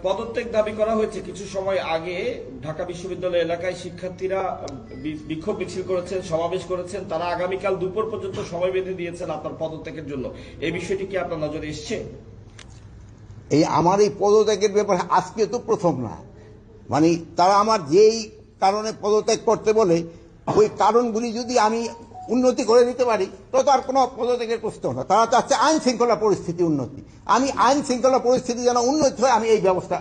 পদত্যাগ দাবি করা হয়েছে কিছু সময় আগে। ঢাকা বিশ্ববিদ্যালয় এলাকায় শিক্ষার্থীরা বিক্ষোভ মিছিল করেছেন, সমাবেশ করেছেন, তারা আগামীকাল দুপুর পর্যন্ত সময় বেঁধে দিয়েছেন আপনার পদত্যাগের জন্য। এই বিষয়টি কি আপনার নজরে এসছে? আমার এই পদত্যাগের ব্যাপারে আজকে তো প্রথম না, মানে তারা আমার যেই কারণে পদত্যাগ করতে বলে ওই কারণগুলি যদি আমি উন্নতি করে দিতে পারি তো আর কোনো পদত্যাগের প্রশ্ন না। তারা চাচ্ছে আইন শৃঙ্খলা পরিস্থিতি উন্নতি। আমি আইন শৃঙ্খলা পরিস্থিতি যেন উন্নতি হয় আমি এই ব্যবস্থা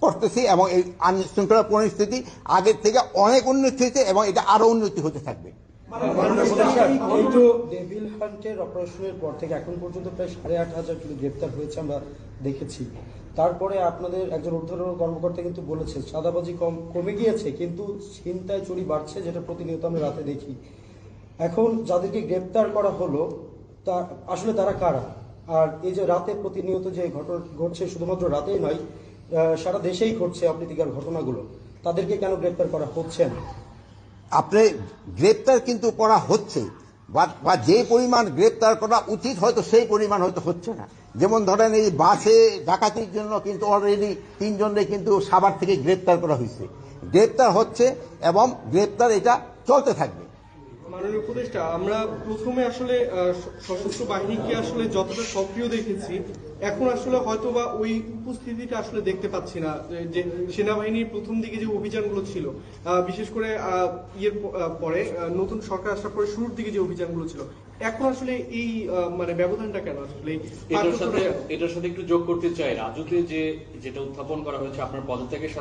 করতেছি, এবং এই আইন শৃঙ্খলা পরিস্থিতি আগের থেকে অনেক উন্নতি হয়েছে এবং এটা আরো উন্নতি হতে থাকবে। এই তো ডেভিল হান্টের অপারেশনের পর থেকে এখন পর্যন্ত প্রায় 8,500 কিলো গ্রেপ্তার হয়েছে আমরা দেখেছি। তারপরে আপনাদের একজন ঊর্ধ্বতন কর্মকর্তা কিন্তু বলেছে চাঁদাবাজি কমে গিয়েছে, কিন্তু ছিনতাই চুরি বাড়ছে, যেটা প্রতিনিয়ত আমরা রাতে দেখি। এখন যাদেরকে গ্রেপ্তার করা হলো তা আসলে তারা কারা? আর এই যে রাতে প্রতিনিয়ত যে ঘটনা ঘটছে, শুধুমাত্র রাতেই নয়, সারা দেশেই ঘটছে অপ্রীতিকর ঘটনাগুলো, তাদেরকে কেন গ্রেপ্তার করা হচ্ছে না? আপনি গ্রেপ্তার কিন্তু করা হচ্ছে, বা যে পরিমাণ গ্রেপ্তার করা উচিত হয়তো সেই পরিমাণ হয়তো হচ্ছে না। যেমন ধরেন এই বাসে ডাকাতির জন্য কিন্তু অলরেডি 3 জনকে কিন্তু সাভার থেকে গ্রেপ্তার করা হয়েছে। গ্রেপ্তার হচ্ছে এবং গ্রেপ্তার এটা চলতে থাকবে। মাননীয় উপদেষ্টা, আমরা প্রথমে আসলে সশস্ত্র বাহিনীকে আসলে যতটা সক্রিয় দেখেছি, এখন আসলে হয়তোবা ওই উপস্থিতিটা আসলে দেখতে পাচ্ছি না। যে সেনাবাহিনীর প্রথম দিকে যে অভিযানগুলো ছিল, বিশেষ করে পরে নতুন সরকার আসার পরে শুরুর দিকে যে অভিযানগুলো ছিল, এখন আসলে এই মানে ব্যবধানটা কেন? আসলে এটার সাথে একটু যোগ করতে চাই, রাজুতে যেটা উত্থাপন করা হয়েছে আপনার পদত্যাগের